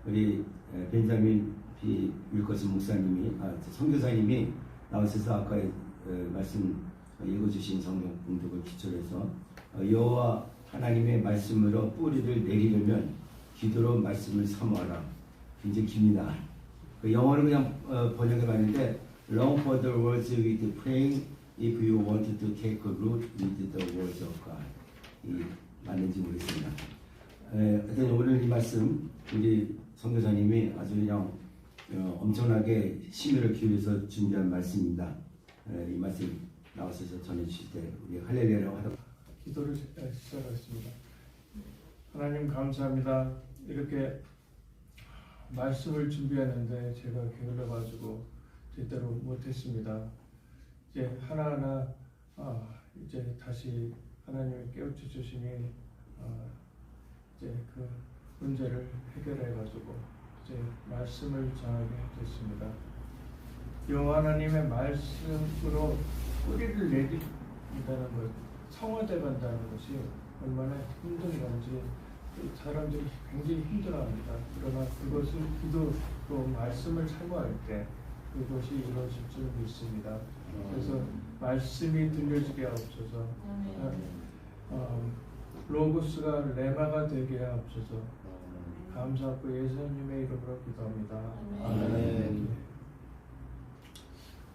우리 벤자민 B. 윌커슨 목사님이 선교사님이 나오셔서 아까 말씀 읽어주신 성경 공독을 기초로 해서 여호와 하나님의 말씀으로 뿌리를 내리려면 기도로 말씀을 사모하라. 굉장히 깁니다. 그 영어로 그냥 번역해 봤는데 Long for the words with praying if you want to take a root with the words of God. 이 맞는지 모르겠습니다. 하여튼 오늘 이 말씀 우리 선교사님이 아주 그냥 엄청나게 심혈을 기울여서 준비한 말씀입니다. 이 말씀 나와서 전해주실 때 우리 할렐루야라고 하다. 기도를 시작하겠습니다. 하나님 감사합니다. 이렇게 말씀을 준비했는데 제가 게을러가지고 제대로 못했습니다. 이제 하나하나 이제 다시 하나님이 깨우쳐 주시니 이제 그 문제를 해결해가지고 이제 말씀을 전하게 됐습니다. 여호와 하나님의 말씀으로 뿌리를 내린다는 것, 성화돼 간다는 것이 얼마나 힘든 건지 사람들이 굉장히 힘들어합니다. 그러나 그것을 기도로 말씀을 사모할 때 그것이 이루어질 줄 믿습니다. 그래서 말씀이 들려지게 하옵소서. 로고스가 레마가 되게 하옵소서. 감사하고 예수님의 이름으로 기도합니다. 아멘.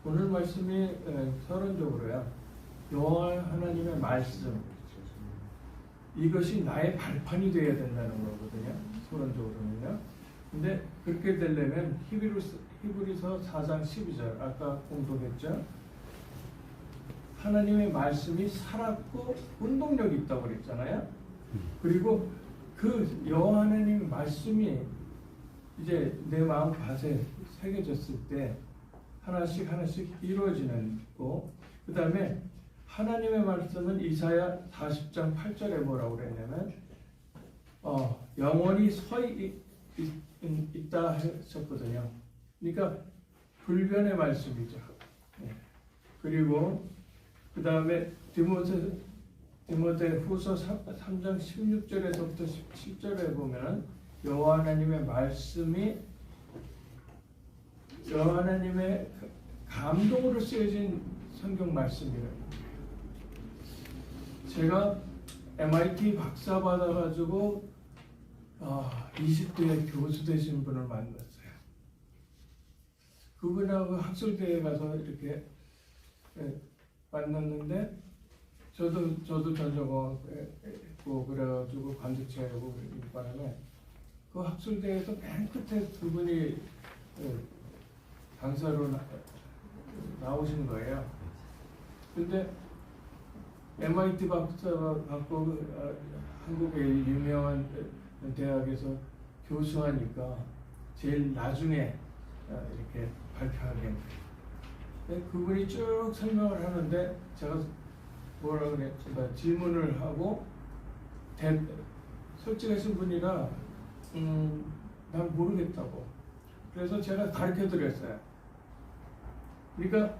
오늘 말씀이 서론적으로요. 여호와 하나님의 말씀, 이것이 나의 발판이 되어야 된다는 거거든요. 서론적으로는요. 근데 그렇게 되려면 히브리서 4장 12절 아까 공독했죠. 하나님의 말씀이 살았고 운동력이 있다고 그랬잖아요. 그리고 그 여호와 하나님의 말씀이 이제 내 마음 밭에 새겨졌을 때 하나씩 이루어지는 거. 그 다음에 하나님의 말씀은 이사야 40장 8절에 뭐라고 그랬냐면 영원히 서 있다 하셨거든요. 그러니까 불변의 말씀이죠. 그리고 그 다음에 디모데 후서 3장 16절에서부터 17절에 보면 여호와 하나님의 말씀이 여호와 하나님의 감동으로 쓰여진 성경 말씀이에요. 제가 MIT 박사 받아가지고 20대에 교수 되신 분을 만났어요. 그분하고 학술대에 가서 이렇게 만났는데 저도 전적어 했고 그래가지고 관두체하고 이 바람에 그 학술대에서 맨 끝에 두 분이 강사로 나오신 거예요. 근데 MIT 박사가 받고 한국의 유명한 대학에서 교수하니까 제일 나중에 이렇게 발표하게. 그분이 쭉 설명을 하는데 제가 뭐라 그래? 제가 질문을 하고 솔직하신 분이라 난 모르겠다고. 그래서 제가 가르쳐 드렸어요. 그러니까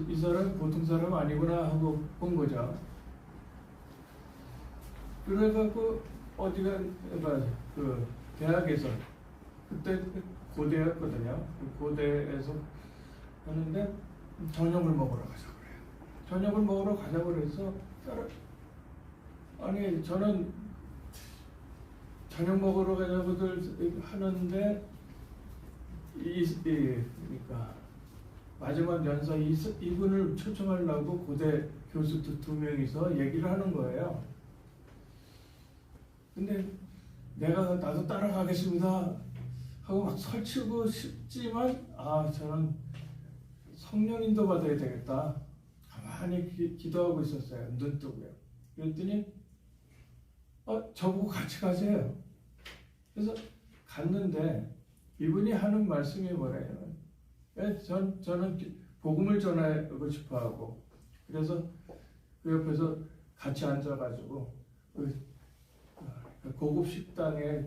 이 사람 보통 사람 아니구나 하고 본 거죠. 그래갖고 어디가 그 대학에서 그때 고대였거든요. 고대에서 하는데 저녁을 먹으러 가자고 그래요. 저녁을 먹으러 가자고 그래서 아니 저는 저녁 먹으러 가자고들 하는데 그러니까 마지막 연서 이분을 초청하려고 고대 교수 두 명이서 얘기를 하는 거예요. 근데 나도 따라가겠습니다 하고 막 설치고 싶지만 저는 성령 인도 받아야 되겠다. 가만히 기도하고 있었어요. 눈 뜨고요. 그랬더니 저보고 같이 가세요. 그래서 갔는데 이분이 하는 말씀이 뭐래요? 저는 복음을 전하고 싶어하고 그래서 그 옆에서 같이 앉아가지고 고급 식당에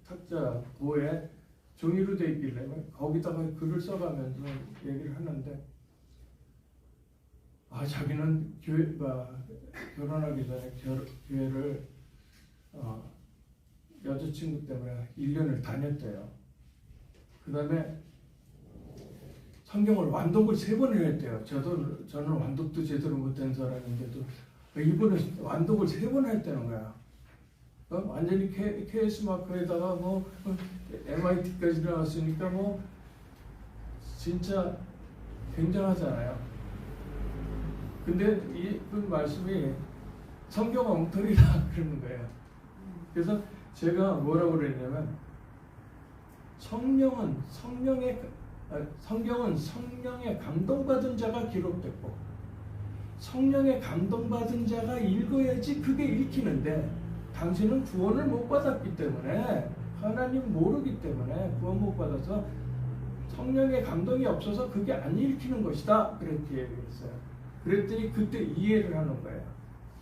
탁자 보에 종이로 돼 있길래 거기다가 글을 써가면서 얘기를 하는데 자기는 결혼하기 전에 교회를 여자친구 때문에 1년을 다녔대요. 그 다음에 성경을 완독을 3번을 했대요. 저는 완독도 제대로 못한 사람인데도 이분은 완독을 3번 했다는 거야. 완전히 KS 마크에다가 뭐 MIT까지 나왔으니까 뭐 진짜 굉장하잖아요. 근데 이분 말씀이 성경 엉터리다 그러는 거예요. 그래서 제가 뭐라고 그랬냐면 성경은 성령의 감동받은 자가 기록됐고 성령의 감동받은 자가 읽어야지 그게 읽히는데 당신은 구원을 못 받았기 때문에 하나님 모르기 때문에 구원 못 받아서 성령의 감동이 없어서 그게 안 읽히는 것이다 그렇게 얘기했어요. 그랬더니 그때 이해를 하는 거예요.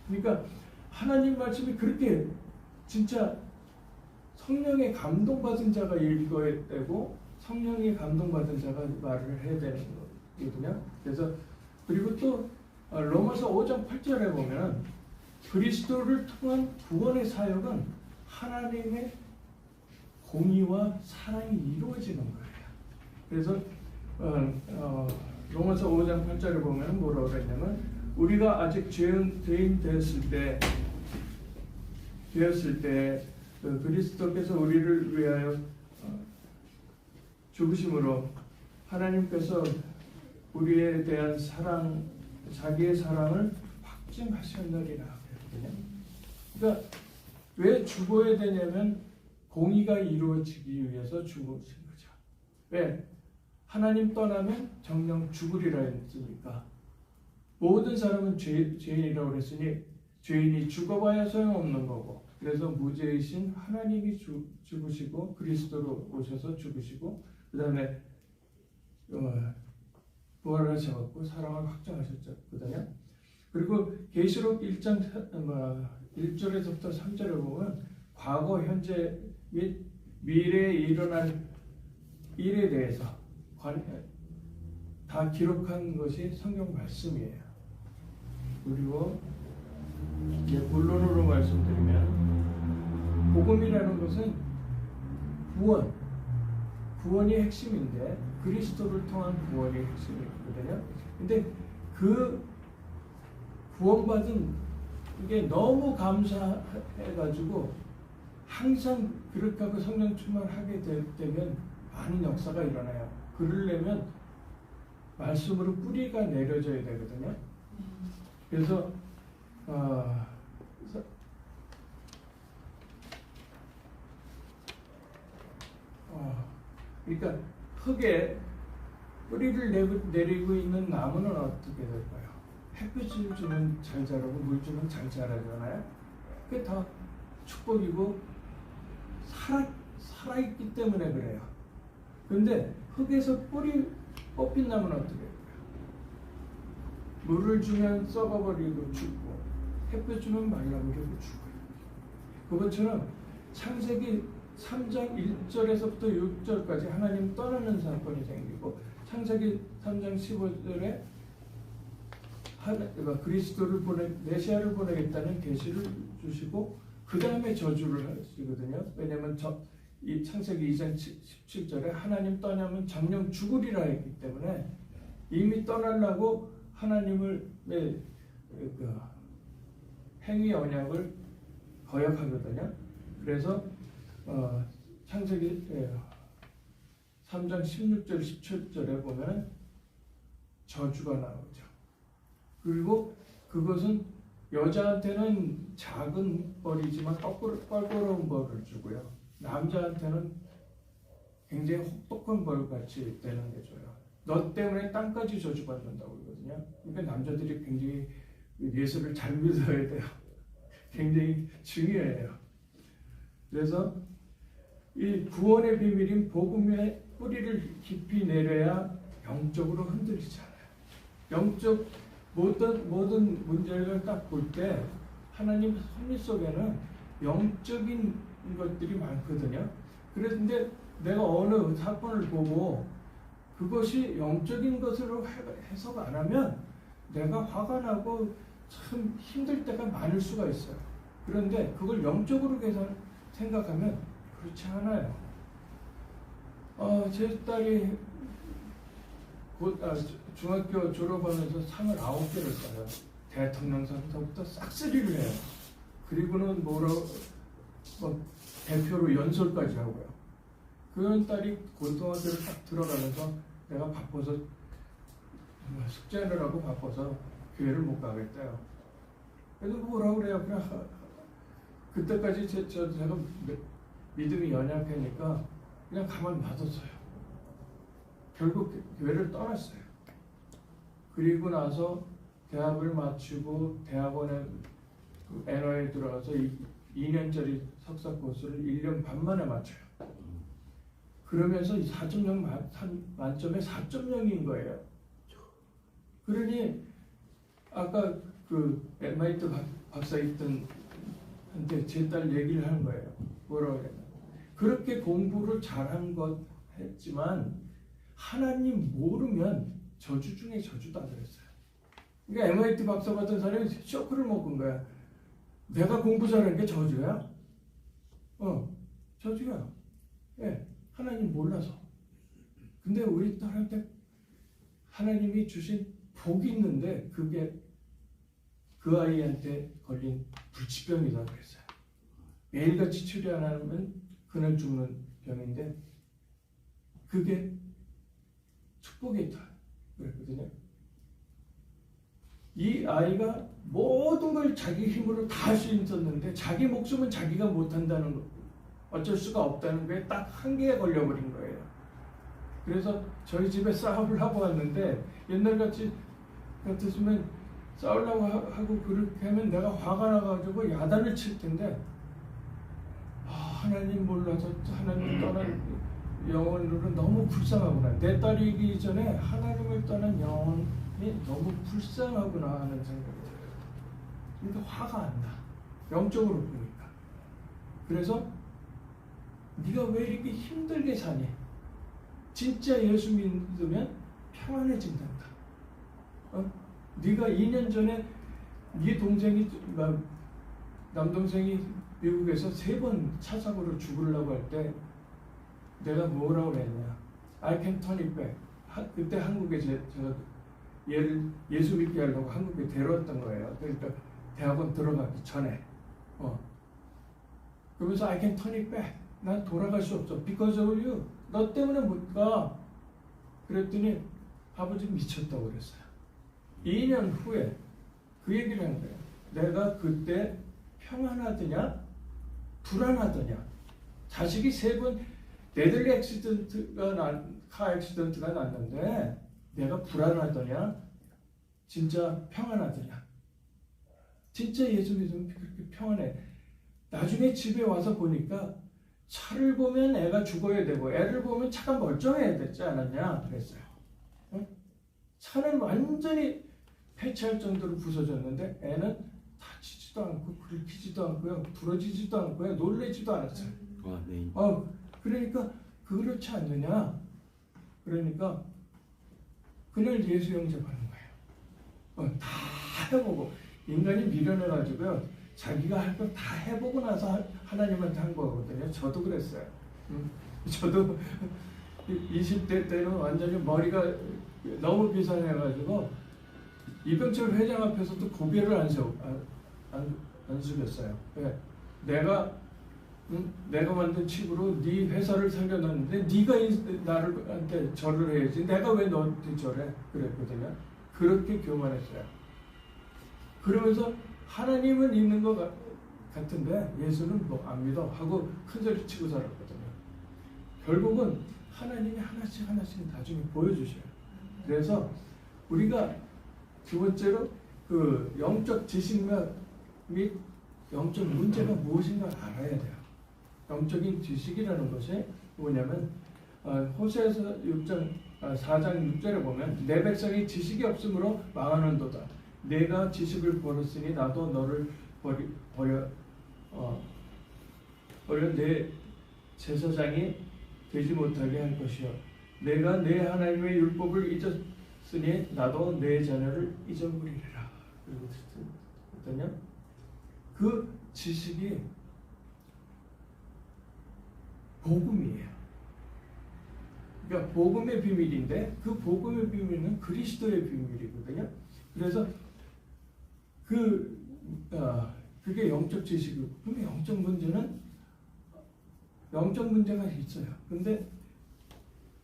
그러니까 하나님 말씀이 그렇게 진짜 성령의 감동받은 자가 읽어야 되고 성령이 감동받은 자가 말을 해야 되는 거거든요. 그래서 그리고 또 로마서 5장 8절에 보면 그리스도를 통한 구원의 사역은 하나님의 공의와 사랑이 이루어지는 거예요. 그래서 로마서 5장 8절에 보면 뭐라고 그랬냐면 우리가 아직 죄인 되었을 때 그리스도께서 우리를 위하여 죽으심으로 하나님께서 우리에 대한 사랑, 자기의 사랑을 확증하셨느니라 그랬거든요. 그러니까 왜 죽어야 되냐면 공의가 이루어지기 위해서 죽으신 거죠. 왜? 하나님 떠나면 정녕 죽으리라 했으니까. 모든 사람은 죄인이라고 그랬으니 죄인이 죽어봐야 소용없는 거고, 그래서 무죄이신 하나님이 죽으시고 그리스도로 오셔서 죽으시고 그 다음에 부활하셔서 사랑을 확정하셨거든요. 그리고 계시록 1장 1절에서부터 3절에 보면 과거, 현재 및 미래에 일어날 일에 대해서 다 기록한 것이 성경 말씀이에요. 그리고 본론으로 말씀드리면 복음이라는 것은 구원이 핵심인데 그리스도를 통한 구원이 핵심이거든요. 근데 그 구원받은 게 너무 감사해가지고 항상 그렇게 하고 성령 충만하게 되면 많은 역사가 일어나요. 그러려면 말씀으로 뿌리가 내려져야 되거든요. 그래서 그러니까 흙에 뿌리를 내리고 있는 나무는 어떻게 될까요? 햇빛을 주면 잘 자라고 물 주면 잘 자라잖아요. 그게 다 축복이고 살아있기 때문에 그래요. 그런데 흙에서 뿌리 뽑힌 나무는 어떻게 될까요? 물을 주면 썩어버리고 죽고 햇빛 주면 말라버리고 죽어요. 그것처럼 창세기 3장 1절에서부터 6절까지 하나님 떠나는 사건이 생기고 창세기 3장 15절에 그리스도를 메시아를 보내겠다는 계시를 주시고 그 다음에 저주를 하시거든요. 왜냐하면 이 창세기 2장 17절에 하나님 떠나면 정녕 죽으리라 했기 때문에 이미 떠나려고 하나님을 행위 언약을 거역하거든요. 그래서 창세기 3장 16절 17절에 보면 저주가 나오죠. 그리고 그것은 여자한테는 작은 벌이지만 껄끄러운 벌을 주고요. 남자한테는 굉장히 혹독한 벌같이 되는 게 줘요. 너 때문에 땅까지 저주받는다고 그러거든요. 그러니까 남자들이 굉장히 예수를 잘 믿어야 돼요. 굉장히 중요해요. 그래서 이 구원의 비밀인 복음의 뿌리를 깊이 내려야 영적으로 흔들리지 않아요. 영적 모든 문제를 딱 볼 때 하나님 섭리 속에는 영적인 것들이 많거든요. 그런데 내가 어느 사건을 보고 그것이 영적인 것으로 해석 안 하면 내가 화가 나고 참 힘들 때가 많을 수가 있어요. 그런데 그걸 영적으로 생각하면 그렇지 않아요. 제 딸이 곧 중학교 졸업하면서 상을 9개를 따요. 대통령상부터 싹쓸이를 해요. 그리고는 뭐 대표로 연설까지 하고요. 그런 딸이 고등학교를 딱 들어가면서 내가 바빠서 숙제하느라고 바빠서 교회를 못 가겠대요. 그래도 뭐라고 그래요? 그냥 그때까지 제가 믿음이 연약하니까 그냥 가만히 놔뒀어요. 결국 교회를 떠났어요. 그리고 나서 대학을 마치고 대학원에 NO에 들어가서 2년짜리 석사 코스를 1년 반 만에 마쳐요. 그러면서 4.0 만점에 4.0인 거예요. 그러니 아까 그 MIT 박사 있던 한테 제 딸 얘기를 하는 거예요. 뭐라고 그랬나? 그렇게 공부를 잘한 것 했지만 하나님 모르면 저주 중에 저주다 그랬어요. 그러니까 MIT 박사 받은 사람이 쇼크를 먹은 거야. 내가 공부 잘하는 게 저주야? 저주야. 예, 하나님 몰라서. 근데 우리 딸한테 하나님이 주신 복이 있는데 그게 그 아이한테 걸린 불치병이다 그랬어요. 매일같이 치료 안 하면 그날 죽는 병인데 그게 축복이다 그랬거든요. 이 아이가 모든 걸 자기 힘으로 다 할 수 있었는데 자기 목숨은 자기가 못한다는 거, 어쩔 수가 없다는 거에 딱 한계에 걸려버린 거예요. 그래서 저희 집에 싸움을 하고 왔는데 옛날 같았으면 싸우려고 하고 그렇게 하면 내가 화가 나가지고 야단을 칠 텐데 하나님 몰라서 하나님 떠난 영혼으로 너무 불쌍하구나. 내 딸이기 전에 하나님을 떠난 영혼이 너무 불쌍하구나 하는 생각이 들어요. 그러니까 화가 안 나. 영적으로 보니까. 그래서 네가 왜 이렇게 힘들게 사니? 진짜 예수 믿으면 평안해진단다. 네가 2년 전에 네 동생이 남동생이 미국에서 3번 차 사고로 죽으려고 할 때 내가 뭐라고 그랬냐? I can turn it back. 그때 한국에 제가 얘를 예수 믿게 하려고 한국에 데려왔던 거예요. 그러니까 대학원 들어가기 전에. 그러면서 I can turn it back. 난 돌아갈 수 없어. Because of you. 너 때문에 못 가. 그랬더니 아버지 미쳤다고 그랬어요. 2년 후에 그 얘기를 한 거예요. 내가 그때 평안하더냐? 불안하더냐? 자식이 3번 데들리 카 액시던트가 났는데 내가 불안하더냐? 진짜 평안하더냐? 진짜 예수 믿으면 그렇게 평안해. 나중에 집에 와서 보니까 차를 보면 애가 죽어야 되고 애를 보면 차가 멀쩡해야 되지 않았냐? 그랬어요. 차는 완전히 폐차할 정도로 부서졌는데 애는 다치지도 않고 긁히지도 않고요, 부러지지도 않고요, 놀래지도 않았어요. 네. 그러니까 그렇지 않느냐? 그러니까 그날 예수 영접하는 거예요. 다 해보고 인간이 미련해가지고요, 자기가 할 걸 다 해보고 나서 하나님한테 한 거거든요. 저도 그랬어요. 저도 20대 때는 완전히 머리가 너무 비상해가지고 이병철 회장 앞에서도 고개를 안 숙였어요. 내가 만든 칩으로 네 회사를 살려놨는데 네가 나한테 절을 해야지. 내가 왜 너한테 절해? 그랬거든요. 그렇게 교만했어요. 그러면서 하나님은 있는 것 같은데 예수는 뭐 안 믿어 하고 큰소리 치고 살았거든요. 결국은 하나님이 하나씩 나중에 보여주셔요. 그래서 우리가 두 번째로 그 영적 지식력 및 영적 문제가 무엇인가 알아야 돼요. 영적인 지식이라는 것이 뭐냐면 호세아서 4장 6절에 보면 내 백성이 지식이 없으므로 망하는도다. 내가 지식을 버렸으니 나도 너를 버려 내 제사장이 되지 못하게 할 것이요. 내가 내 하나님의 율법을 잊었으니 나도 내 자녀를 잊어버리리라. 그리고 그 지식이 복음이에요. 그러니까 복음의 비밀인데 그 복음의 비밀은 그리스도의 비밀이거든요. 그래서 그게 영적 지식이고, 그럼 영적 문제가 있어요. 근데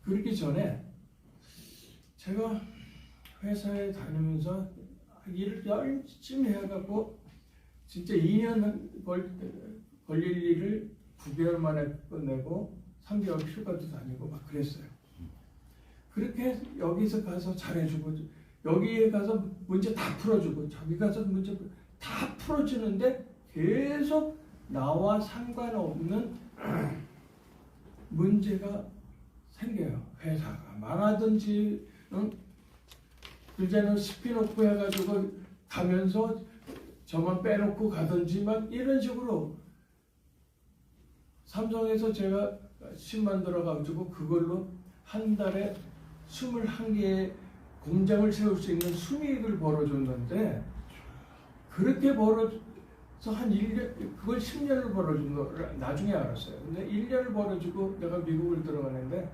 그러기 전에 제가 회사에 다니면서 일을 열심히 해갖고 진짜 2년 걸릴 일을 9개월 만에 끝내고 3개월 휴가도 다니고 막 그랬어요. 그렇게 여기서 가서 잘해주고 여기에 가서 문제 다 풀어주고 저기 가서 문제 다 풀어주는데 계속 나와 상관없는 문제가 생겨요. 회사가 망하든지 이제는 스피노프 해가지고 가면서 저만 빼놓고 가든지 막 이런 식으로 삼성에서 제가 심 만들어가지고 그걸로 한 달에 21개의 공장을 세울 수 있는 순이익을 벌어줬는데 그렇게 벌어서 한 1년, 그걸 10년을 벌어준 거 나중에 알았어요. 근데 1년을 벌어주고 내가 미국을 들어가는데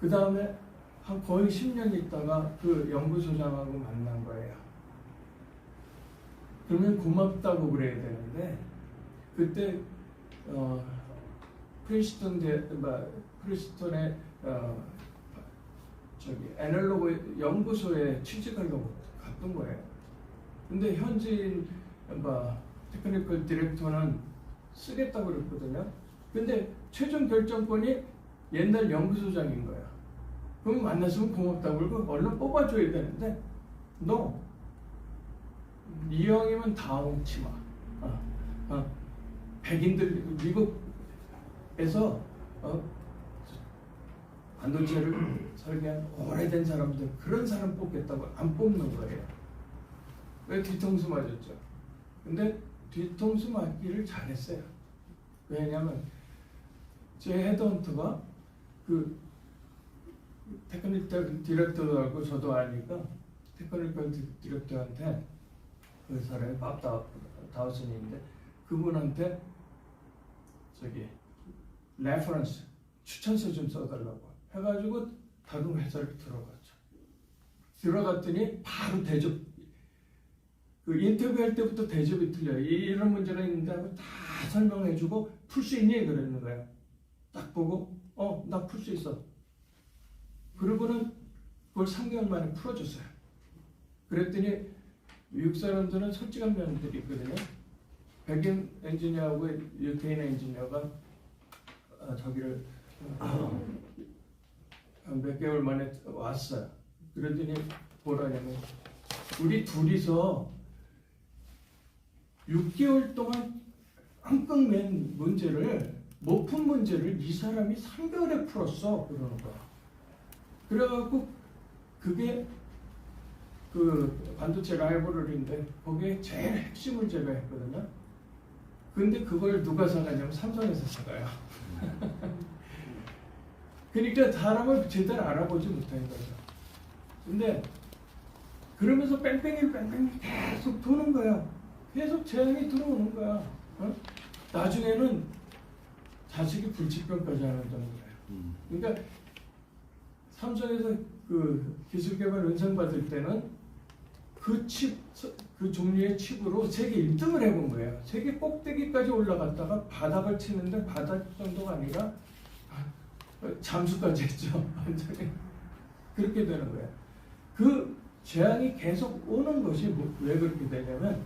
그 다음에 한 거의 10년 있다가 그 연구소장하고 만난 거예요. 그러면 고맙다고 그래야 되는데 그때 프린스턴의 애널로그 연구소에 취직하려고 갔던 거예요. 근데 현지인 테크니컬 디렉터는 쓰겠다고 그랬거든요. 근데 최종 결정권이 옛날 연구소장인 거야. 그럼 만났으면 고맙다고 그러고 얼른 뽑아줘야 되는데 너 이왕이면 다 옹치 마. 백인들 미국에서 반도체를 설계한 오래된 사람들 그런 사람 뽑겠다고 안 뽑는 거예요. 왜? 뒤통수 맞았죠. 근데 뒤통수 맞기를 잘했어요. 왜냐면 제 헤드헌터가 그 테크니컬 디렉터하고 저도 아니까 테크니컬 디렉터한테 그 사람이 밥 다우슨인데 그분한테 레퍼런스 추천서 좀 써달라고 해가지고 다른 회사를 들어갔죠. 들어갔더니 바로 대접, 그 인터뷰할 때부터 대접이 틀려요. 이런 문제가 있는데 하고 다 설명해주고 풀 수 있니? 그러는 거예요. 딱 보고 나 풀 수 있어. 그러고는 그걸 3개월 만에 풀어줬어요. 그랬더니 미국 사람들은 솔직한 면들이 있거든요. 백인 엔지니어하고 유태인 엔지니어가 저기를 몇 개월 만에 왔어요. 그러더니 뭐라냐면 우리 둘이서 6개월 동안 끙끙 맨 문제를 못 푼 문제를 이 사람이 3개월에 풀었어. 그러는 거야. 그래갖고 그게 그 반도체 라이브러리인데 거기에 제일 핵심을 제가 했거든요. 근데 그걸 누가 사가냐면 삼성에서 사가요. 그러니까 사람을 제대로 알아보지 못하는 거죠. 근데 그러면서 뺑뺑이 계속 도는 거야. 계속 재앙이 들어오는 거야. 나중에는 자식이 불치병까지 하는 정도예요. 그러니까 삼성에서 그 기술개발 은상 받을 때는 그 종류의 칩으로 세계 1등을 해본 거예요. 세계 꼭대기까지 올라갔다가 바닥을 치는데 바닥 정도가 아니라 잠수까지 했죠. 완전히 그렇게 되는 거예요. 그 재앙이 계속 오는 것이 왜 그렇게 되냐면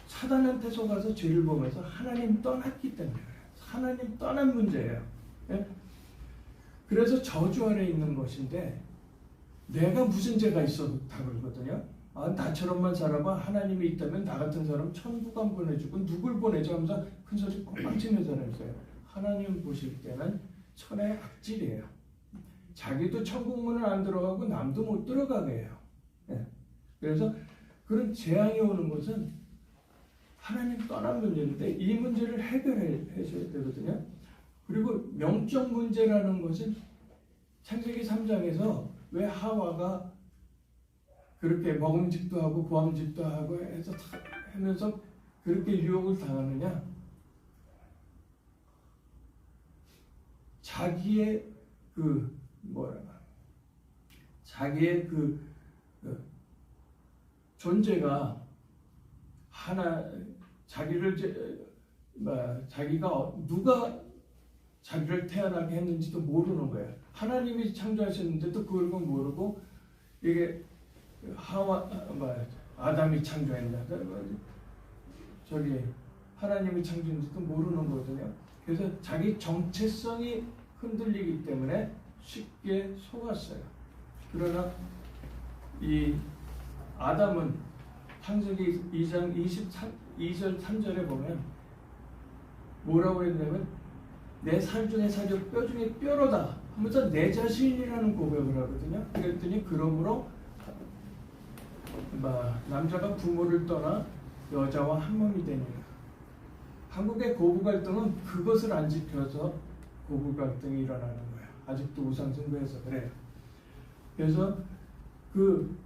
사단한테 속아서 죄를 보면서 하나님 떠났기 때문에 그래요. 하나님 떠난 문제예요. 예? 그래서 저주 아래 있는 것인데 내가 무슨 죄가 있어도 다 그러거든요. 나처럼만 살아봐. 하나님이 있다면 나 같은 사람 천국 안 보내주고 누굴 보내죠 하면서 큰 소리 뻥뻥 치는 사람이 있어요. 하나님 보실 때는 천의 악질이에요. 자기도 천국문을 안 들어가고 남도 못 들어가게 해요. 네. 그래서 그런 재앙이 오는 것은 하나님 떠난 문제인데 이 문제를 해결해줘야 되거든요. 그리고 명적 문제라는 것은 창세기 3장에서 왜 하와가 그렇게 먹음직도 하고 보암직도 하고 해서 하면서 그렇게 유혹을 당하느냐? 자기의 그 자기의 존재가 하나 자기가 누가 자기를 태어나게 했는지도 모르는 거예요. 하나님이 창조하셨는데도 그걸 모르고 이게 아담이 창조했나 저기 하나님이 창조했는지도 모르는 거거든요. 그래서 자기 정체성이 흔들리기 때문에 쉽게 속았어요. 그러나 이 아담은 창세기 2장 2절 3절에 보면 뭐라고 했냐면 내 살 중에 살이 뼈 중에 뼈로다 하면서 내 자신이라는 고백을 하거든요. 그랬더니 그러므로 남자가 부모를 떠나 여자와 한 몸이 되니라. 한국의 고부 갈등은 그것을 안 지켜서 고부 갈등이 일어나는 거예요. 아직도 우상숭배해서 그래요. 그래서 그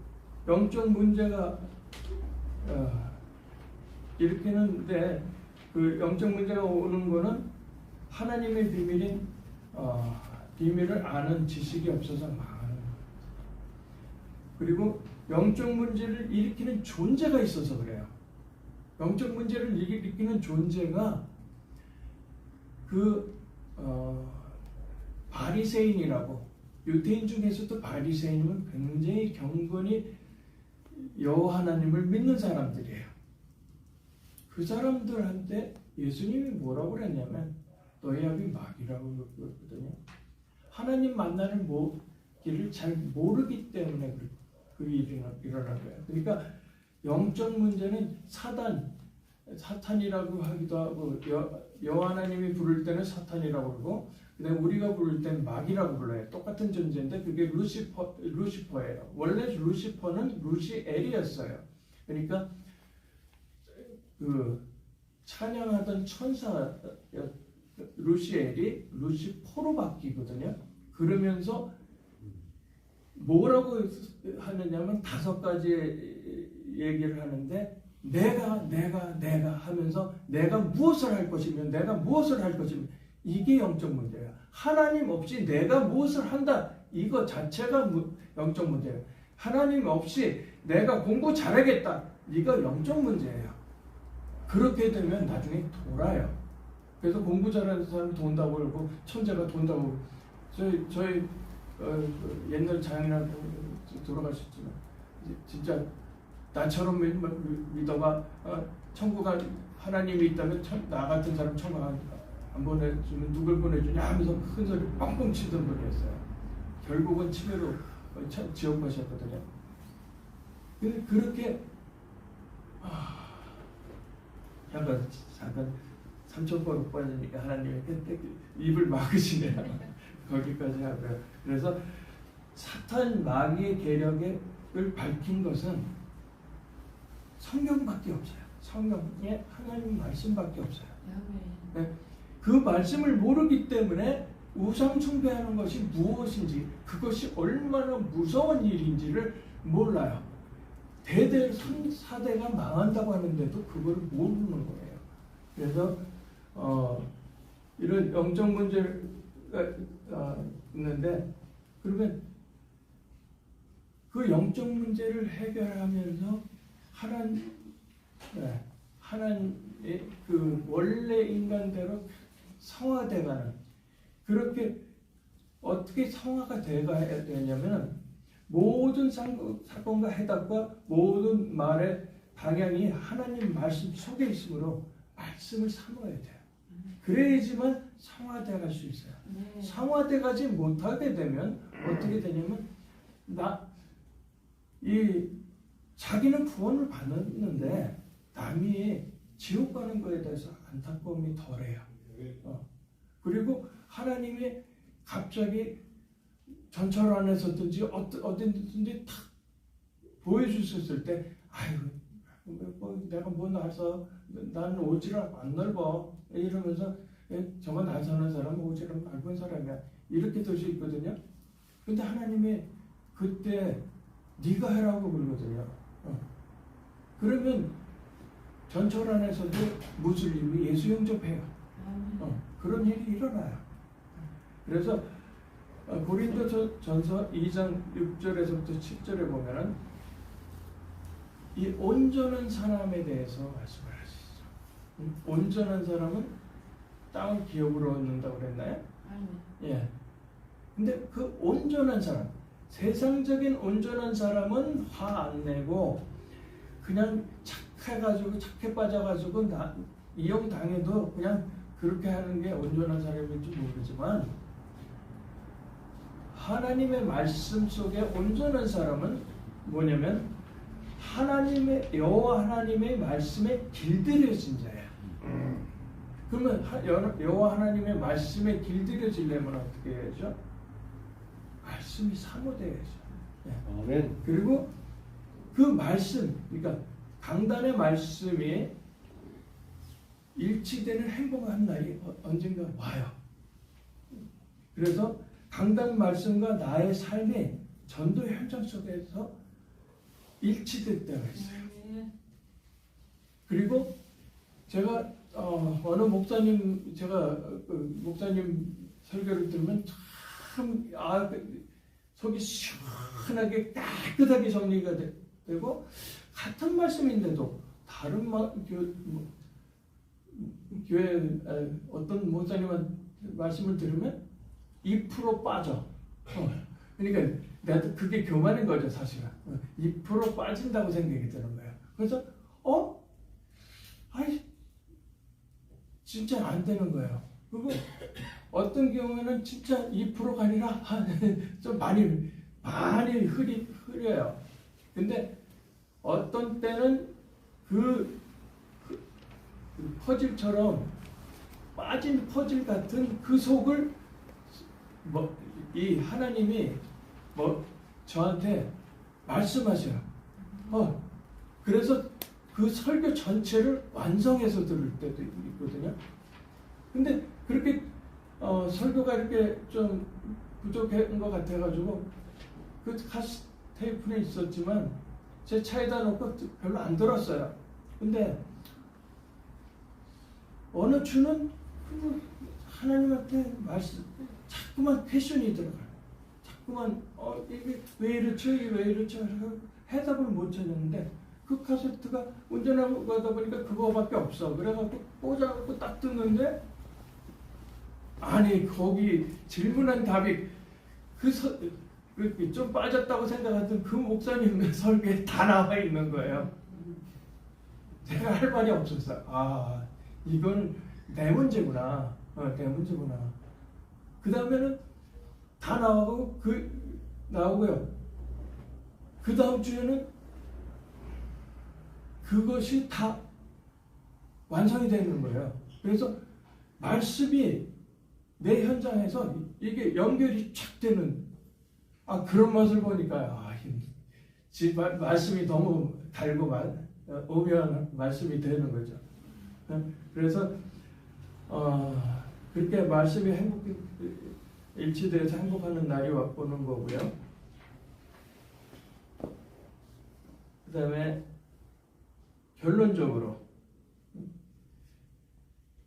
영적 문제가 일으키는데 그 영적 문제가 오는 거는 하나님의 비밀인 비밀을 아는 지식이 없어서 망하는 거예요. 그리고 영적 문제를 일으키는 존재가 있어서 그래요. 영적 문제를 일으키는 존재가 바리새인이라고, 유대인 중에서도 바리새인은 굉장히 경건히 여호와 하나님을 믿는 사람들이에요. 그 사람들한테 예수님이 뭐라고 그랬냐면 너희 아비 마귀라고 그랬거든요. 하나님 만나는 길을 잘 모르기 때문에 그 일이 일어난 거예요. 그러니까 영적 문제는 사탄이라고 하기도 하고 여호와 하나님이 부를 때는 사탄이라고 그러고 그다음에 우리가 부를 때는 마귀라고 불러요. 똑같은 존재인데 그게 루시퍼예요. 원래 루시퍼는 루시엘이었어요. 그러니까 그 찬양하던 천사 루시엘이 루시퍼로 바뀌거든요. 그러면서 뭐라고 하느냐면 5가지 얘기를 하는데 내가 하면서 내가 무엇을 할 것이며 내가 무엇을 할 것이며 이게 영적 문제예요. 하나님 없이 내가 무엇을 한다 이거 자체가 영적 문제예요. 하나님 없이 내가 공부 잘하겠다 이거 영적 문제예요. 그렇게 되면 나중에 돌아요. 그래서 공부 잘하는 사람 돈다 벌고 천재가 돈다 벌고 저희 옛날 장인어른 돌아가셨지만 진짜 나처럼 믿어봐 천국 하나님이 있다면 나 같은 사람 천국 안 보내주면 누굴 보내주냐 하면서 큰 소리 뻥뻥 치던 분이었어요. 결국은 치매로 지옥 가셨거든요. 근데 그렇게 잠깐 삼천포로 빠지니까 하나님이 입을 막으시네요. 거기까지 하고요. 그래서 사탄 마귀의 계략을 밝힌 것은 성경밖에 없어요. 성경에 하나님 말씀밖에 없어요. 네. 그 말씀을 모르기 때문에 우상 숭배하는 것이 무엇인지 그것이 얼마나 무서운 일인지를 몰라요. 대대 3사대가 망한다고 하는데도 그걸 모르는 거예요. 그래서 이런 영적 문제가 있는데 그러면 그 영적 문제를 해결하면서 하나님의 그 원래 인간대로 성화돼가는 그렇게 어떻게 성화가 돼가야 되냐면 모든 사건과 해답과 모든 말의 방향이 하나님 말씀 속에 있으므로 말씀을 삼아야 돼요. 그래야지만 성화돼 갈 수 있어요. 성화돼 가지 못하게 되면 어떻게 되냐면 자기는 구원을 받았는데 남이 지옥 가는 거에 대해서 안타까움이 덜해요. 그리고 하나님이 갑자기 전철 안에서든지 어딘지 탁 보여주셨을 때 내가 뭐 나서 나는 오지랖 안 넓어 이러면서 저건 안 사는 사람은 오지랖 넓은 사람이야 이렇게 될 수 있거든요. 근데 하나님이 그때 네가 해라고 그러거든요. 그러면 전철 안에서도 무슬림이 예수 영접해요. 그런 일이 일어나요. 그래서 고린도전서 2장 6절에서부터 7절에 보면은 이 온전한 사람에 대해서 말씀을 하시죠. 온전한 사람은 땅을 기업으로 얻는다고 그랬나요? 예. 근데 그 온전한 사람, 세상적인 온전한 사람은 화 안 내고 그냥 착해가지고 착해 빠져가지고 이용 당해도 그냥 그렇게 하는 게 온전한 사람인지 모르지만 하나님의 말씀 속에 온전한 사람은 뭐냐면 하나님의 여호와 하나님의 말씀에 길들여진 자야. 그러면 여호와 하나님의 말씀에 길들여지려면 어떻게 해야죠? 말씀이 사모돼야죠. 아멘. 그리고 그 말씀, 그러니까 강단의 말씀이 일치되는 행복한 날이 언젠가 와요. 그래서 강단 말씀과 나의 삶이 전도 현장 속에서 일치될 때가 있어요. 그리고 제가 어느 목사님 목사님 설교를 들으면 참 속이 시원하게 깨끗하게 정리가 되고 같은 말씀인데도 다른 교회 어떤 목사님한테 말씀을 들으면 2% 빠져. 그러니까 나도 그게 교만인 거죠, 사실은. 2% 빠진다고 생각이 드는 거예요. 그래서 아이 진짜 안 되는 거예요. 그리고 어떤 경우에는 진짜 2%가 아니라 좀 많이 흐려요. 근데 어떤 때는 그 퍼즐처럼 빠진 퍼즐 같은 그 속을 이 하나님이 저한테 말씀하셔요. 그래서 그 설교 전체를 완성해서 들을 때도 있거든요. 근데 그렇게 설교가 이렇게 좀 부족한 것 같아가지고 그 카스 테이프는 있었지만 제 차에다 놓고 별로 안 들었어요. 근데 어느 주는 하나님한테 말씀 자꾸만 퀘션이 들어가요. 자꾸만 이게 왜 이렇죠? 이게 왜 이렇죠? 해답을 못 찾았는데 그 카세트가 운전하고 가다 보니까 그거밖에 없어. 그래갖고 꽂아갖고 딱 듣는데 아니 거기 질문한 답이 좀 빠졌다고 생각하던 그 목사님의 설교에 다 나와 있는 거예요. 제가 할 말이 없었어요. 이건 내 문제구나. 내 문제구나. 그 다음에는 다 나오고요. 그 다음 주에는 그것이 다 완성이 되는 거예요. 그래서 말씀이 내 현장에서 이게 연결이 촥 되는 그런 맛을 보니까 말씀이 너무 달고 오묘한 말씀이 되는 거죠. 그래서 그렇게 말씀이 일치돼서 행복하는 날이 오는 거고요. 그 다음에 결론적으로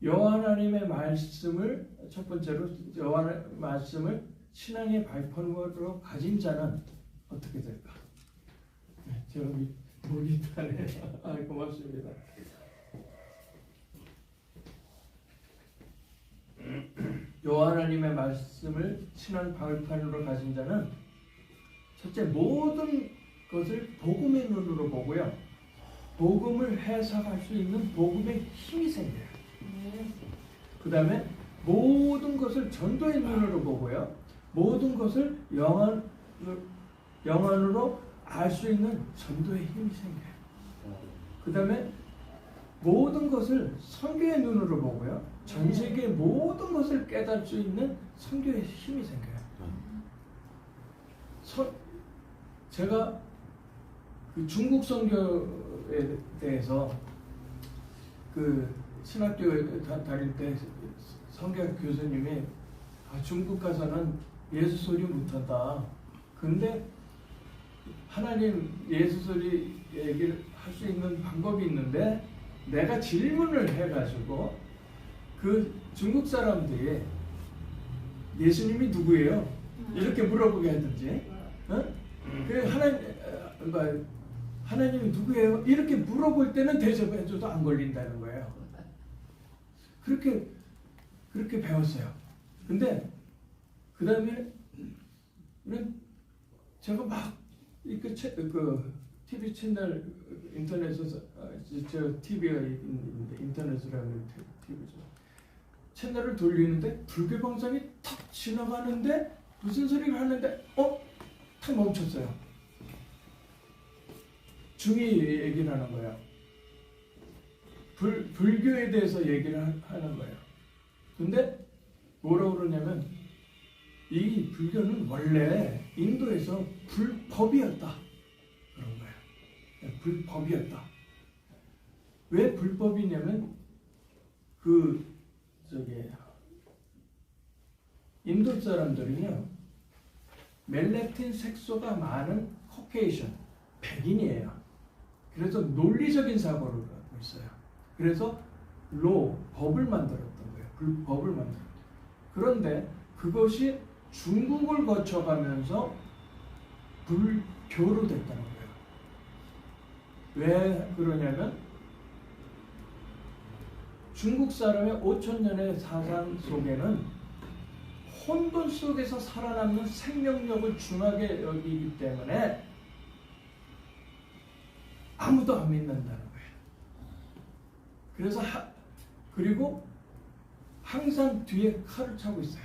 여호와 하나님의 말씀을 첫 번째로 여호와 하나님의 말씀을 신앙의 발판으로 가진 자는 어떻게 될까? 제가 목이 타네요. 고맙습니다. 여호와 하나님의 말씀을 신앙 발판으로 가진 자는 첫째 모든 것을 복음의 눈으로 보고요. 복음을 해석할 수 있는 복음의 힘이 생겨요. 그 다음에 모든 것을 전도의 눈으로 보고요. 모든 것을 영안으로 알 수 있는 전도의 힘이 생겨요. 그 다음에 모든 것을 선교의 눈으로 보고요. 전 세계 모든 것을 깨달을 수 있는 선교의 힘이 생겨요. 제가 그 중국 선교에 대해서 그 신학교에 다닐 때 선교학 교수님이 중국 가서는 예수 소리 못한다. 근데 하나님 예수 소리 얘기를 할 수 있는 방법이 있는데 내가 질문을 해가지고 그 중국 사람들이 예수님이 누구예요? 이렇게 물어보게 하든지, 어? 그러니까 하나님이 누구예요? 이렇게 물어볼 때는 대접해줘도 안 걸린다는 거예요. 그렇게 배웠어요. 근데 그 다음에는 제가 막 그 TV 채널 인터넷에서 저 TV가 있는데 인터넷으로 하는 TV죠. 채널을 돌리는데 불교 방송이 탁 지나가는데 무슨 소리를 하는데 탁 멈췄어요. 중이 얘기를 하는 거예요. 불교에 대해서 얘기를 하는 거예요. 근데 뭐라고 그러냐면 이 불교는 원래 인도에서 불법이었다 그런 거예요. 불법이었다. 왜 불법이냐면 인도 사람들은요 멜레틴 색소가 많은 코케이션 백인이에요. 그래서 논리적인 사고를 갖고 있어요. 그래서 법을 만들었던 거예요. 불법을 만들었던. 그런데 그것이 중국을 거쳐가면서 불교로 됐다는 거예요. 왜 그러냐면 중국 사람의 5,000년의 사상 속에는 혼돈 속에서 살아남는 생명력을 중하게 여기기 때문에 아무도 안 믿는다는 거예요. 그래서 그리고 항상 뒤에 칼을 차고 있어요.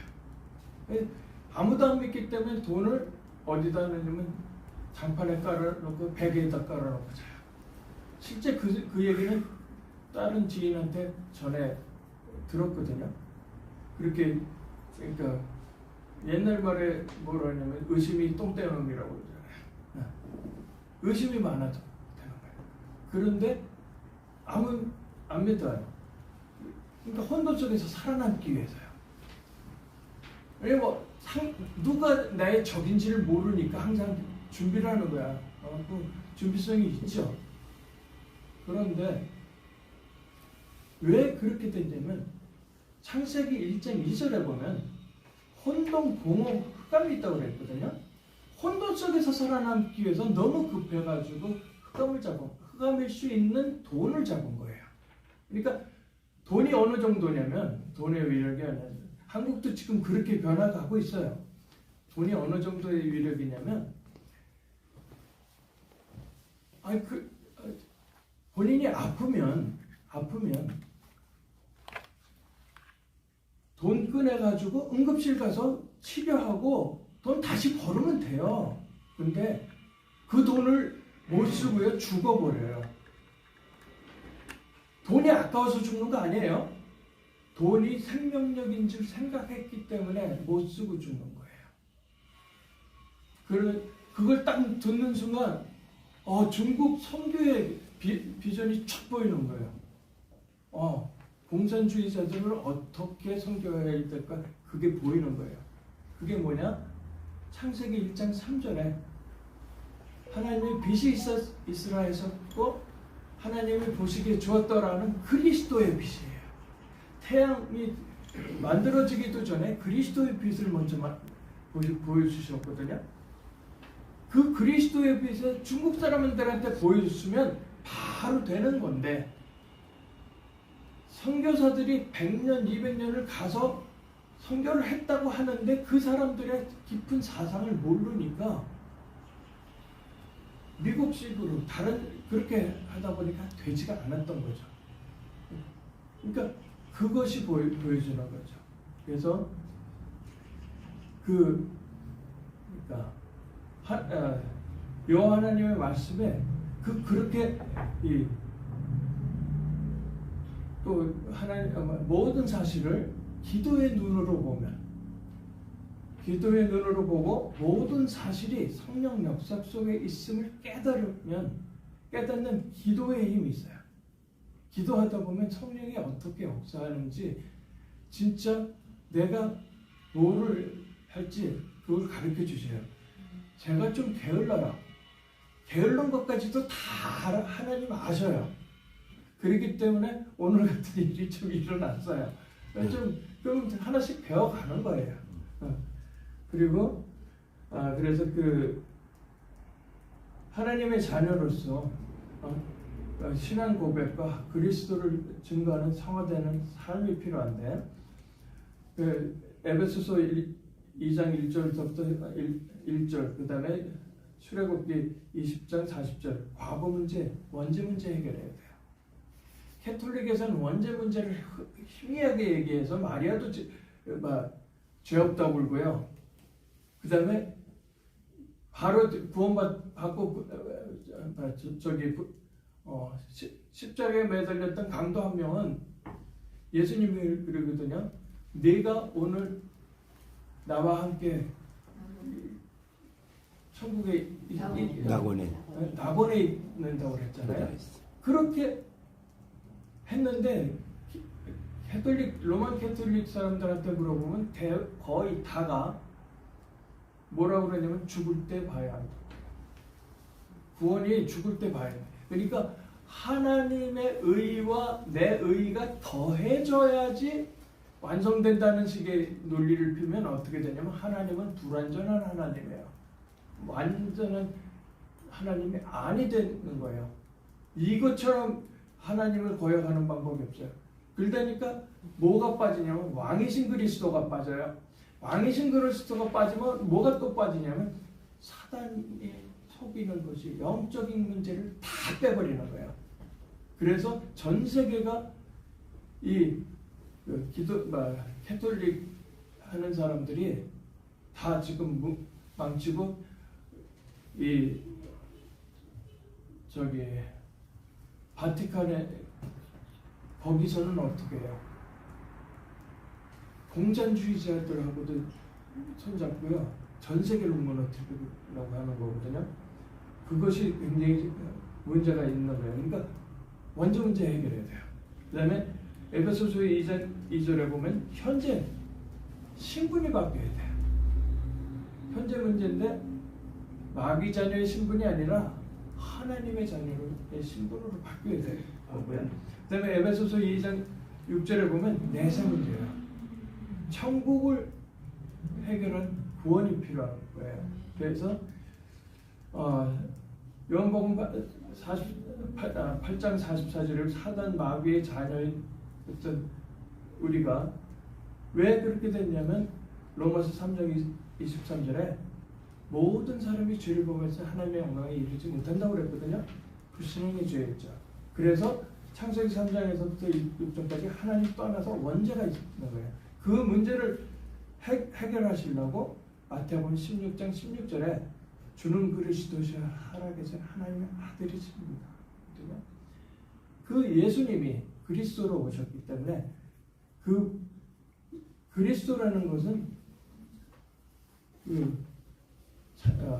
아무도 안 믿기 때문에 돈을 어디다 넣냐면 장판에 깔아놓고 베개에다 깔아놓고 자요. 실제 그 얘기는 다른 지인한테 전에 들었거든요. 그러니까 옛날 말에 뭐라 하냐면 의심이 똥대놈이라고 그러잖아요. 의심이 많아도 되는 거예요. 그런데 안 믿어요. 그러니까 혼돈 속에서 살아남기 위해서요. 왜냐면 누가 나의 적인지를 모르니까 항상 준비를 하는 거야. 그 준비성이 있죠. 그런데 왜 그렇게 됐냐면 창세기 1장 2절에 보면 혼돈, 공허, 흑암이 있다고 그랬거든요. 혼돈 속에서 살아남기 위해서 너무 급해가지고 흑암일 수 있는 돈을 잡은 거예요. 그러니까 돈이 어느 정도냐면 돈의 위력이 아니라 한국도 지금 그렇게 변화가고 있어요. 돈이 어느 정도의 위력이냐면 본인이 아프면 돈 꺼내가지고 응급실 가서 치료하고 돈 다시 벌으면 돼요. 근데 그 돈을 못 쓰고요 죽어버려요. 돈이 아까워서 죽는 거 아니에요. 돈이 생명력인 줄 생각했기 때문에 못 쓰고 죽는 거예요. 그걸 딱 듣는 순간 중국 선교의 비전이 척 보이는 거예요. 공산주의자들을 어떻게 선교해야 될까? 그게 보이는 거예요. 그게 뭐냐? 창세기 1장 3절에 하나님의 빛이 있으라 하셨고 하나님이 보시기에 좋았더라는 그리스도의 빛이에요. 태양이 만들어지기도 전에 그리스도의 빛을 먼저 보여주셨거든요. 그 그리스도의 빛을 중국 사람들한테 보여줬으면 바로 되는 건데 선교사들이 100년, 200년을 가서 선교를 했다고 하는데 그 사람들의 깊은 사상을 모르니까 미국식으로 그렇게 하다 보니까 되지가 않았던 거죠. 그러니까 그것이 보여주는 거죠. 그래서 여호와 하나님의 말씀에 그렇게 또 하나님 모든 사실을 기도의 눈으로 보고 모든 사실이 성령 역사 속에 있음을 깨닫는 기도의 힘이 있어요. 기도하다 보면 성령이 어떻게 역사하는지 진짜 내가 뭐를 할지 그걸 가르쳐 주세요. 제가 좀 게을러요. 게을른 것까지도 다 하나님 아셔요. 그렇기 때문에 오늘 같은 일이 좀 일어났어요. 그럼 하나씩 배워가는 거예요. 그리고 그래서 그 하나님의 자녀로서 신앙 고백과 그리스도를 증거하는 성화되는 삶이 필요한데, 그 에베소서 2장 1절부터 1절, 그 다음에 출애굽기 20장 40절 과거 문제, 원죄 문제 해결해야 돼요. 캐톨릭에서는 원죄 문제를 희미하게 얘기해서 마리아도 죄 없다고 울고요. 그 다음에 바로 구원받고 십자가에 매달렸던 강도 한 명은 예수님이 그러거든요. 네가 오늘 나와 함께 천국에 낙원에 있는다고 그랬잖아요. 그렇게 했는데 로만 캐톨릭 사람들한테 물어보면 거의 다가 뭐라고 그러냐면 죽을 때 봐야 한다. 구원이 죽을 때 봐야 한다. 그러니까 하나님의 의와 내 의가 더해져야지 완성된다는 식의 논리를 피면 어떻게 되냐면 하나님은 불완전한 하나님이에요. 완전한 하나님이 아니 되는 거예요. 이것처럼 하나님을 고역하는 방법이 없어요. 그러다니까 뭐가 빠지냐면 왕이신 그리스도가 빠져요. 왕이신 그리스도가 빠지면 뭐가 또 빠지냐면 사단이 속이는 것이 영적인 문제를 다 빼버리는 거예요. 그래서 전 세계가 이 캐톨릭 하는 사람들이 다 지금 망치고 바티칸에 거기서는 어떻게 해요? 공산주의자들하고도 손잡고요. 전 세계를 무너뜨리려고 하는 거거든요. 그것이 굉장히 문제가 있는 거예요. 그러니까 먼저 문제 해결해야 돼요. 그 다음에 에베소서 2장 2절에 보면 현재 신분이 바뀌어야 돼요. 현재 문제인데 마귀 자녀의 신분이 아니라 하나님의 자녀의 신분으로 바뀌어야 돼요. 그 다음에 에베소서 2장 6절에 보면 내세 문제예요. 천국을 해결한 구원이 필요한 거예요. 그래서 요한복음 8장 44절에 사단 마귀의 자녀인 어떤 우리가 왜 그렇게 됐냐면 로마서 3장 23절에 모든 사람이 죄를 범해서 하나님의 영광에 이르지 못한다고 그랬거든요. 불신앙의 죄였죠. 그래서 창세기 3장에서부터 6장까지 하나님 떠나서 원죄가 있는 거예요. 그 문제를 해결하시려고 마태복음 16장 16절에 주는 그리스도시여 하나님께서 하나님의 아들이십니다. 그 예수님이 그리스도로 오셨기 때문에 그 그리스도라는 것은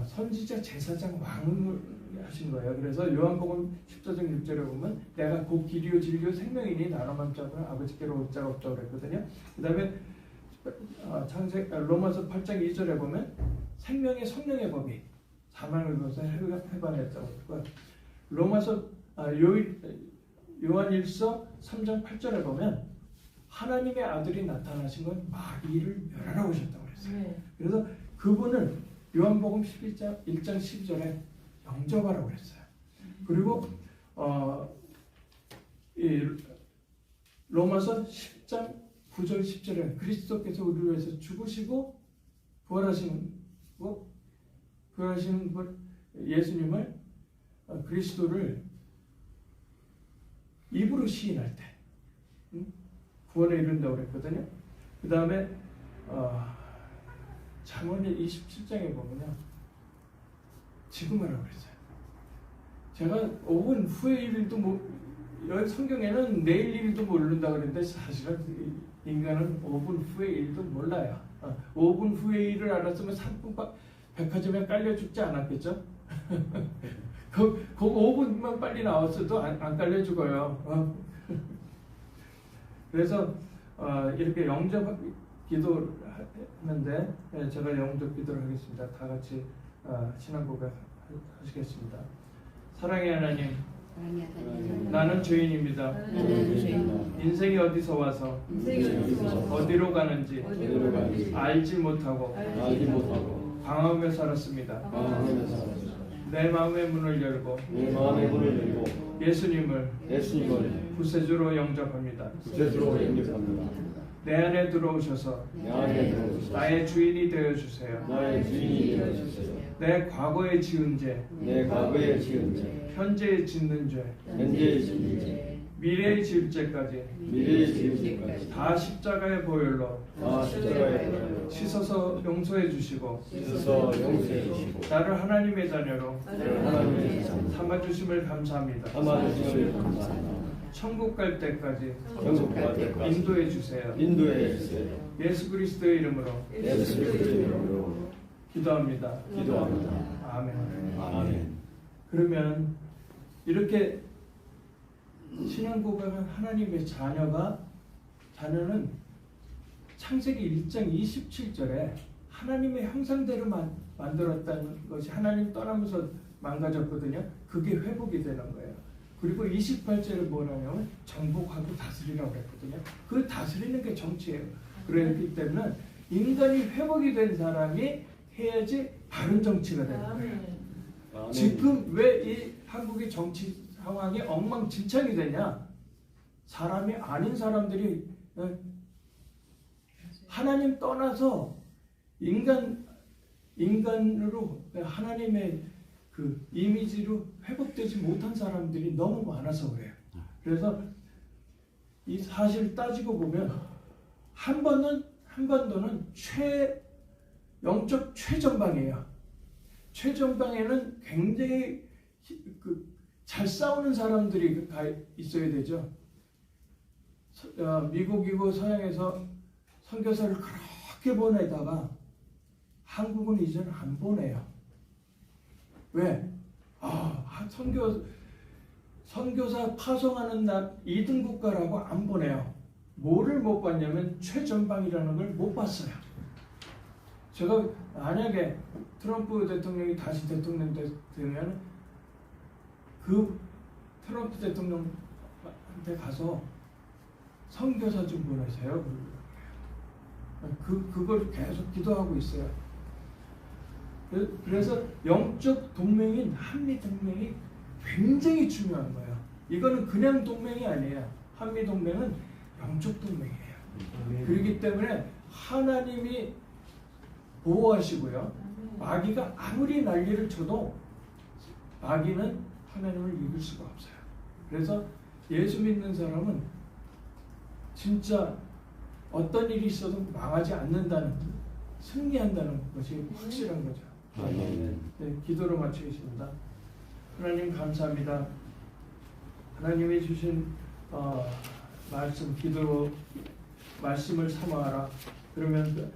선지자, 제사장, 왕을 하신 거예요. 그래서 요한복음 14장 6절에 보면 내가 곧 길이요 진리요 생명이니 나로만 잡으면 아버지께로 올 자가 없다고 그랬거든요. 그 다음에 로마서 8장 2절에 보면 생명의 성령의 법이 사망을 거서 해방했다고 했고요. 요한일서 3장 8절에 보면 하나님의 아들이 나타나신 건 마귀를 멸하러 오셨다고 그랬어요. 네. 그래서 그분을 요한복음 1장 12절에 영접하라고 그랬어요. 그리고 로마서 10장 9절 10절에 그리스도께서 우리를 위해서 죽으시고 부활하신 예수님을 그리스도를 입으로 시인할 때 구원에 이른다고 그랬거든요. 그 다음에 잠언의 27장에 보면요 지금 하라고 그랬어요. 제가 5분 후의 일도 여기 성경에는 내일 일도 모른다고 그랬는데 사실은 인간은 5분 후의 일도 몰라요. 5분 후의 일을 알았으면 3분 백화점에 깔려 죽지 않았겠죠? 그 5분만 빨리 나왔어도 안 깔려 죽어요. 그래서 이렇게 영접 기도하는데 제가 영접 기도를 하겠습니다. 다 같이 신앙 고백 하시겠습니다. 사랑의 하나님, 나는 죄인입니다. 인생이 어디서 와서 어디로 가는지 알지 못하고 방황하며 살았습니다. 내 마음의 문을 열고 예수님을 구세주로 영접합니다. 내 안에 들어오셔서 나의 주인이 되어주세요. 내 과거에 지은 죄, 현재에 짓는 죄, 미래에 지을 죄까지 다 십자가의 보혈로 씻어서 용서해 주시고 나를 하나님의 자녀로 삼아주심을 감사합니다. 천국 갈 때까지 인도해 주세요. 예수 그리스도의 이름으로 기도합니다. 아멘. 그러면 이렇게 신앙 고백은 하나님의 자녀는 창세기 1장 27절에 하나님의 형상대로 만들었다는 것이 하나님 떠나면서 망가졌거든요. 그게 회복이 되는 거예요. 그리고 28절에 뭐라냐면 정복하고 다스리라고 그랬거든요. 그 다스리는 게 정치예요. 그렇기 때문에 인간이 회복이 된 사람이 해야지 바른 정치가 되는 거예요. 지금 왜 이 한국의 정치 상황이 엉망진창이 되냐? 사람이 아닌 사람들이 하나님 떠나서 인간으로 하나님의 그 이미지로 회복되지 못한 사람들이 너무 많아서 그래요. 그래서 이 사실 따지고 보면 한반도는 영적 최전방이에요. 최전방에는 굉장히 잘 싸우는 사람들이 있어야 되죠. 미국이고 서양에서 선교사를 그렇게 보내다가 한국은 이제는 안 보내요. 왜? 선교사 파송하는 날 2등 국가라고 안 보내요. 뭐를 못 봤냐면 최전방이라는 걸 못 봤어요. 제가 만약에 트럼프 대통령이 다시 대통령 되면 그 트럼프 대통령한테 가서 선교사 좀 보내세요. 그걸 계속 기도하고 있어요. 그래서 영적 동맹인 한미 동맹이 굉장히 중요한 거예요. 이거는 그냥 동맹이 아니에요. 한미 동맹은 영적 동맹이에요. 그렇기 때문에 하나님이 보호하시고요. 마귀가 아무리 난리를 쳐도 마귀는 하나님을 이길 수가 없어요. 그래서 예수 믿는 사람은 진짜 어떤 일이 있어도 망하지 않는다는, 승리한다는 것이 확실한 거죠. 네, 기도로 마치겠습니다. 하나님 감사합니다. 하나님이 주신 말씀, 기도로 말씀을 삼아라. 그러면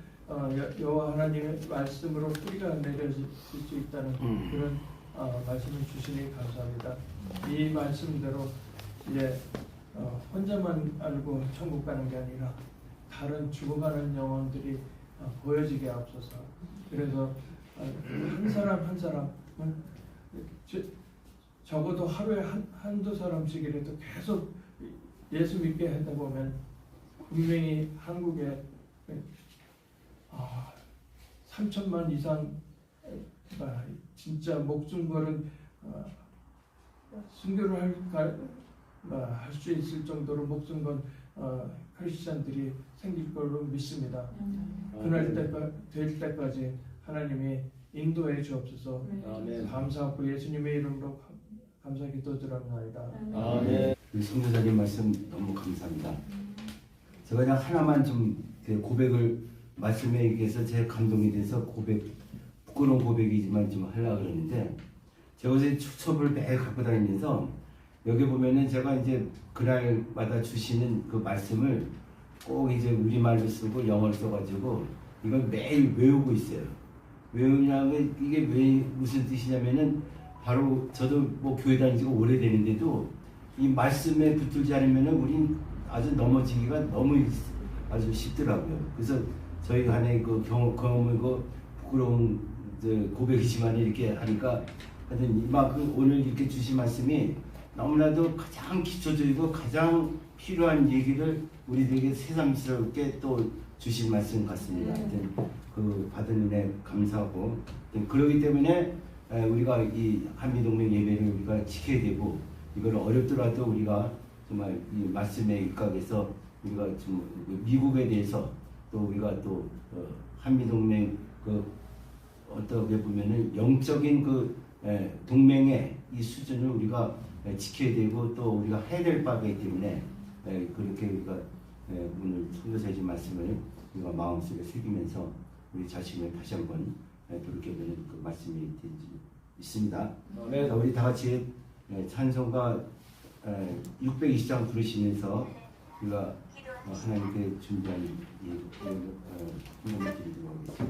여호와 하나님의 말씀으로 뿌리가 내려질 수 있다는 그런 말씀을 주시니 감사합니다. 이 말씀대로 이제 혼자만 알고 천국 가는 게 아니라 다른 죽어가는 영혼들이 보여지게 앞서서, 그래서 한 사람 한 사람은 적어도 하루에 한두 사람씩이라도 계속 예수 믿게 하다 보면 분명히 한국에 3천만 이상 진짜 목숨 걸은 순교를 할 수 있을 정도로 목숨 건 크리스찬들이 생길 걸로 믿습니다. 그날 될 때까지 하나님이 인도해 주옵소서. 감사하고 예수님의 이름으로 감사 기도드립니다. 아멘. 성도사님 말씀 너무 감사합니다. 제가 그냥 하나만 좀 고백을 말씀에 의해서 제 감동이 돼서 부끄러운 고백이지만 좀 하려고 그러는데, 제가 요새 축첩을 매일 갖고 다니면서 여기 보면은 제가 이제 그날마다 주시는 그 말씀을 꼭 이제 우리말로 쓰고 영어로 써가지고 이걸 매일 외우고 있어요. 외우냐면 이게 왜 무슨 뜻이냐면은 바로 저도 뭐 교회 다닌 지가 오래되는데도 이 말씀에 붙들지 않으면은 우린 아주 넘어지기가 너무 아주 쉽더라고요. 그래서 저희 간에 그 경험을 부끄러운 고백이지만 이렇게 하니까 하여튼 막 오늘 이렇게 주신 말씀이 너무나도 가장 기초적이고 가장 필요한 얘기를 우리들에게 새삼스럽게 또 주신 말씀 같습니다. 하여튼 그 받은 은혜 감사하고, 그렇기 때문에 우리가 이 한미동맹 예배를 우리가 지켜야 되고, 이걸 어렵더라도 우리가 정말 이 말씀에 입각해서 우리가 좀 미국에 대해서 또 우리가 또 한미동맹 그 어떻게 보면은 영적인 그 동맹의 이 수준을 우리가 지켜야 되고 또 우리가 해야 될 바이기 때문에 그렇게 우리가 오늘 선교사님 말씀을 우리가 마음속에 새기면서 우리 자신을 다시 한번 돌이켜보는 그 말씀이 있습니다. 네. 자, 우리 다 같이 찬송가 620장 부르시면서 우리가 하나님께 준비한 이 헌금을 드리도록 하겠습니다.